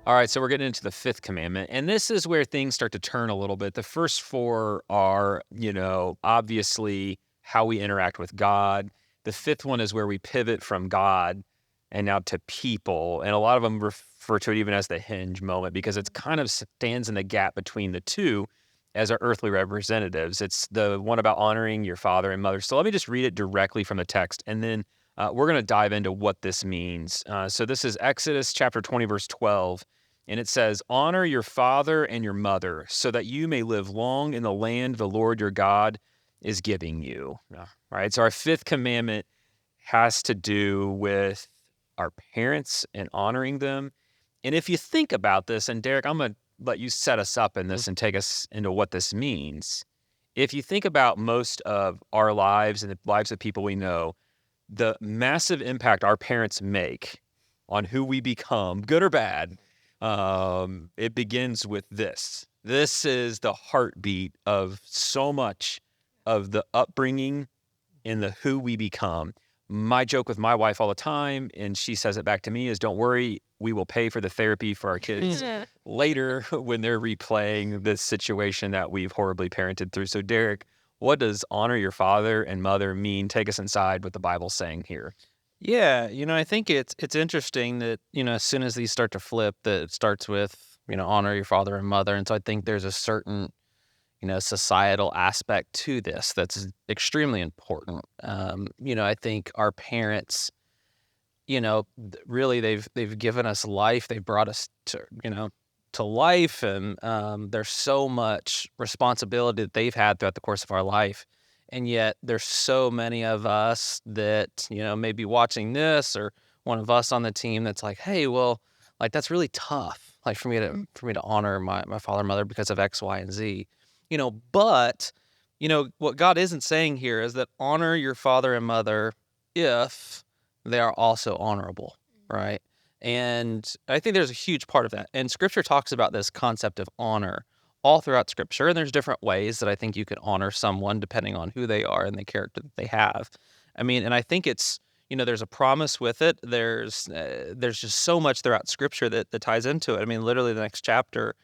All right, so we're getting into the fifth commandment, and this is where things start to turn a little bit. The first four are, obviously how we interact with God. The fifth one is where we pivot from God and now to people. And a lot of them refer to it even as the hinge moment because it kind of stands in the gap between the two as our earthly representatives. It's the one about honoring your father and mother. So let me just read it directly from the text, and then we're going to dive into what this means. So this is Exodus chapter 20, verse 12. And it says, honor your father and your mother so that you may live long in the land the Lord your God is giving you. All right. So our fifth commandment has to do with our parents and honoring them. And if you think about this, and Derek, I'm going to let you set us up in this and take us into what this means. If you think about most of our lives and the lives of people we know, the massive impact our parents make on who we become, good or bad, it begins with this. This is the heartbeat of so much of the upbringing and the who we become. My joke with my wife all the time, and she says it back to me, is don't worry, we will pay for the therapy for our kids later when they're replaying this situation that we've horribly parented through. So Derek, what does honor your father and mother mean? Take us inside what the Bible's saying here. Yeah, I think it's interesting that, as soon as these start to flip, that it starts with, honor your father and mother. And so I think there's a certain, societal aspect to this that's extremely important. I think our parents, really they've given us life. They've brought us to life. And there's so much responsibility that they've had throughout the course of our life. And yet there's so many of us that, may be watching this, or one of us on the team that's like, hey, well, like that's really tough, like for me to honor my father and mother because of X, Y, and Z. But what God isn't saying here is that honor your father and mother if they are also honorable, right? And I think there's a huge part of that. And Scripture talks about this concept of honor all throughout Scripture. And there's different ways that I think you can honor someone depending on who they are and the character that they have. I mean, and I think it's, there's a promise with it. There's just so much throughout Scripture that ties into it. I mean, literally the next chapter,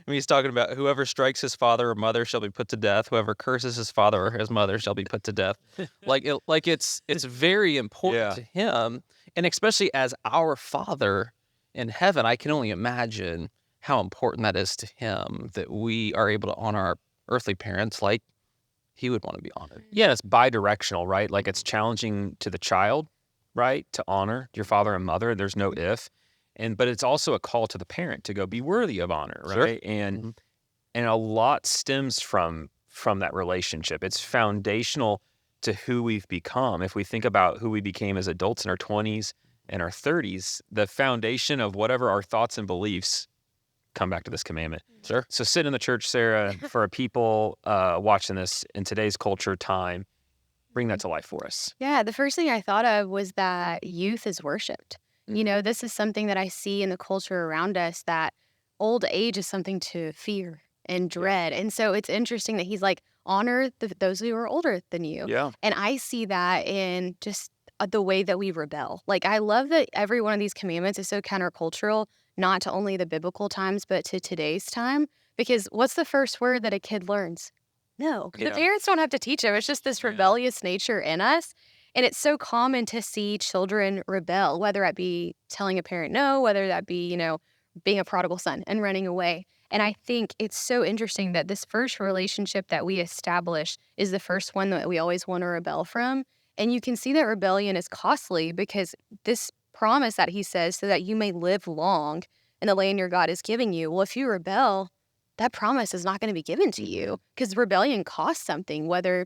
he's talking about whoever strikes his father or mother shall be put to death. Whoever curses his father or his mother shall be put to death. It's very important to him. And especially as our Father in heaven, I can only imagine how important that is to him that we are able to honor our earthly parents like he would want to be honored. Yeah, it's bi-directional, right? Like it's challenging to the child, right, to honor your father and mother. There's no if. But it's also a call to the parent to go be worthy of honor, right? Sure. And a lot stems from that relationship. It's foundational to who we've become. If we think about who we became as adults in our 20s and our 30s, the foundation of whatever our thoughts and beliefs come back to this commandment. Sure. So sit in the church, Sarah, for people watching this in today's culture time, bring that to life for us. Yeah, the first thing I thought of was that youth is worshipped. This is something that I see in the culture around us, that old age is something to fear and dread. And so it's interesting that he's like, honor those who are older than you. Yeah. And I see that in just the way that we rebel. Like, I love that every one of these commandments is so countercultural, not to only the biblical times, but to today's time. Because what's the first word that a kid learns? No. The parents don't have to teach them. It's just this rebellious nature in us. And it's so common to see children rebel, whether that be telling a parent no, whether that be, being a prodigal son and running away. And I think it's so interesting that this first relationship that we establish is the first one that we always want to rebel from. And you can see that rebellion is costly because this promise that he says, so that you may live long in the land your God is giving you. Well, if you rebel, that promise is not going to be given to you because rebellion costs something, whether,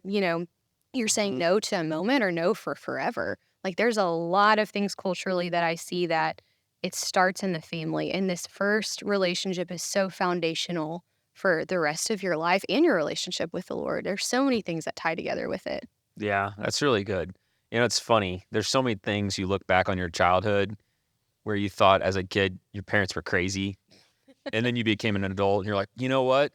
you're saying no to a moment or no for forever. Like, there's a lot of things culturally that I see that it starts in the family. And this first relationship is so foundational for the rest of your life and your relationship with the Lord. There's so many things that tie together with it. Yeah, that's really good. It's funny. There's so many things you look back on your childhood where you thought as a kid your parents were crazy. And then you became an adult and you're like, you know what?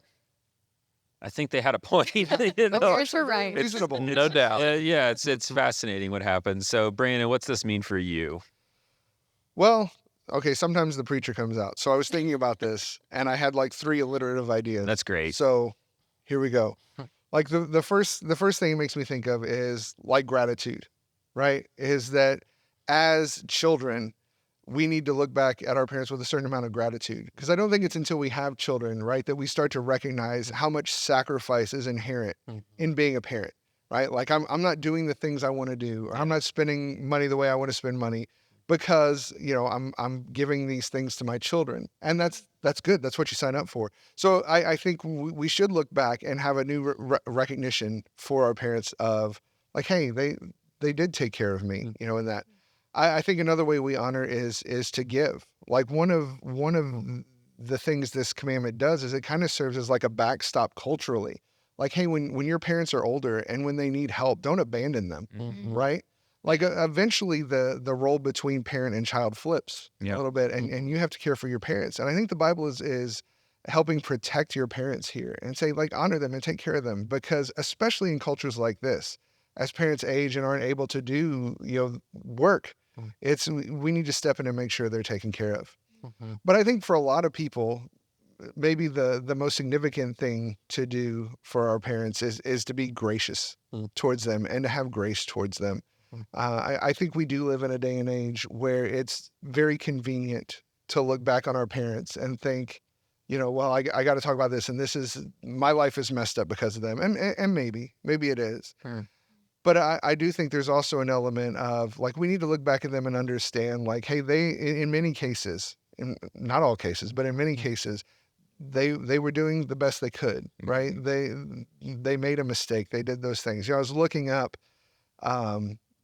I think they had a point. Parents were right. Reasonable. No doubt. It's fascinating what happens. So, Brandon, what's this mean for you? Well, okay, sometimes the preacher comes out. So I was thinking about this, and I had like 3 alliterative ideas. That's great. So here we go. Like the first thing it makes me think of is like gratitude, right? Is that as children, we need to look back at our parents with a certain amount of gratitude. Because I don't think it's until we have children, right, that we start to recognize how much sacrifice is inherent in being a parent, right? Like I'm not doing the things I want to do, or I'm not spending money the way I want to spend money because, I'm giving these things to my children. And that's good. That's what you sign up for. So I think we should look back and have a new recognition for our parents of like, hey, they did take care of me, in that. I think another way we honor is to give. Like one of the things this commandment does is it kind of serves as like a backstop culturally. Like, hey, when your parents are older and when they need help, don't abandon them, right? Like eventually the role between parent and child flips a little bit, and you have to care for your parents. And I think the Bible is helping protect your parents here and say like honor them and take care of them, because especially in cultures like this, as parents age and aren't able to do work, we need to step in and make sure they're taken care of. But I think for a lot of people, maybe the most significant thing to do for our parents is to be gracious towards them and to have grace towards them. I think we do live in a day and age where it's very convenient to look back on our parents and think, well, I got to talk about this, and my life is messed up because of them, and maybe it is. But I do think there's also an element of like we need to look back at them and understand like, hey, they in many cases, in not all cases, but in many cases, they were doing the best they could, right? They made a mistake. They did those things. I was looking up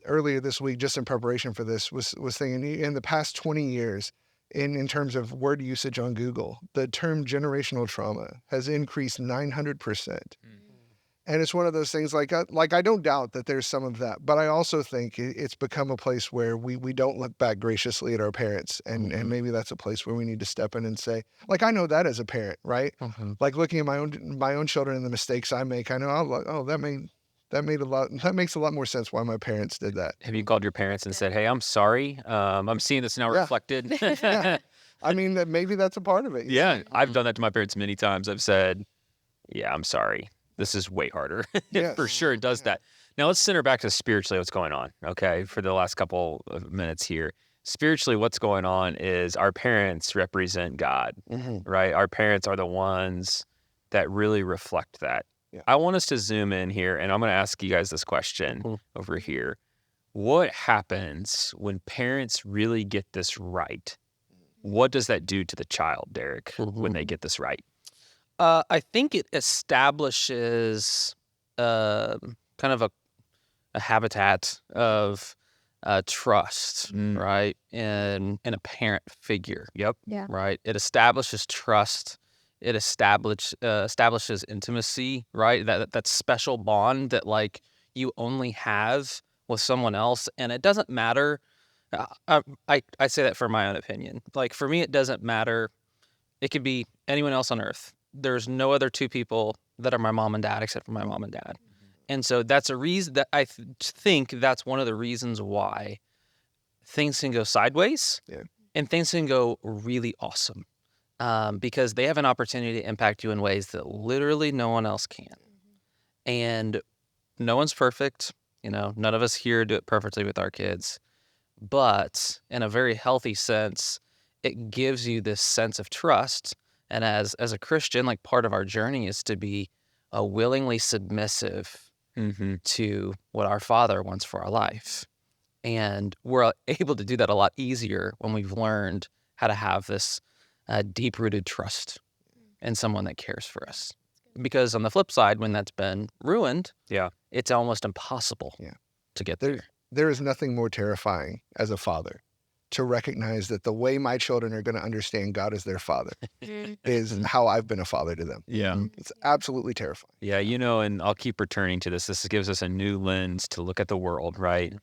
earlier this week, just in preparation for this, was thinking in the past 20 years, in terms of word usage on Google, the term generational trauma has increased 900%. And it's one of those things like I don't doubt that there's some of that, but I also think it's become a place where we don't look back graciously at our parents, and maybe that's a place where we need to step in and say, like, I know that as a parent, right? Like looking at my own children and the mistakes I make, I know, that makes a lot more sense why my parents did that. Have you called your parents and said, "Hey, I'm sorry. I'm seeing this now reflected." Yeah. I mean, maybe that's a part of it. Yeah, I've done that to my parents many times. I've said, "Yeah, I'm sorry. This is way harder." Yes. For sure, it does that. Now let's center back to spiritually what's going on. Okay, for the last couple of minutes here, spiritually, what's going on is our parents represent God, right? Our parents are the ones that really reflect that. Yeah. I want us to zoom in here, and I'm going to ask you guys this question over here. What happens when parents really get this right? What does that do to the child, Derek, when they get this right? I think it establishes kind of a habitat of trust, right, in a parent figure. Yep. Yeah. Right. It establishes trust. It establishes intimacy, right? That special bond that like you only have with someone else, and it doesn't matter. I say that for my own opinion. Like for me, it doesn't matter. It could be anyone else on earth. There's no other two people that are my mom and dad except for my mom and dad. And so that's a reason that I think that's one of the reasons why things can go sideways and things can go really awesome, because they have an opportunity to impact you in ways that literally no one else can. And no one's perfect. None of us here do it perfectly with our kids. But in a very healthy sense, it gives you this sense of trust. And as a Christian, like part of our journey is to be willingly submissive to what our Father wants for our life. And we're able to do that a lot easier when we've learned how to have this deep-rooted trust in someone that cares for us. Because on the flip side, when that's been ruined, it's almost impossible to get there. There is nothing more terrifying as a father to recognize that the way my children are going to understand God as their father is how I've been a father to them. Yeah. It's absolutely terrifying. Yeah, and I'll keep returning to this. This gives us a new lens to look at the world, right?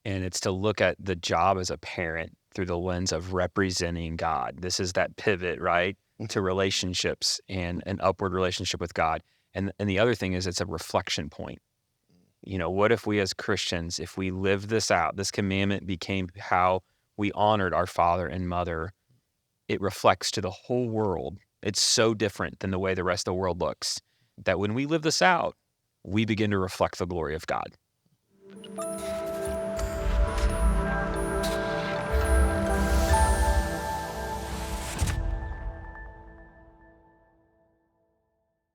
And it's to look at the job as a parent through the lens of representing God. This is that pivot, right, to relationships and an upward relationship with God. And the other thing is it's a reflection point. What if we as Christians, if we live this out, this commandment became how we honored our father and mother, it reflects to the whole world. It's so different than the way the rest of the world looks that when we live this out, we begin to reflect the glory of God.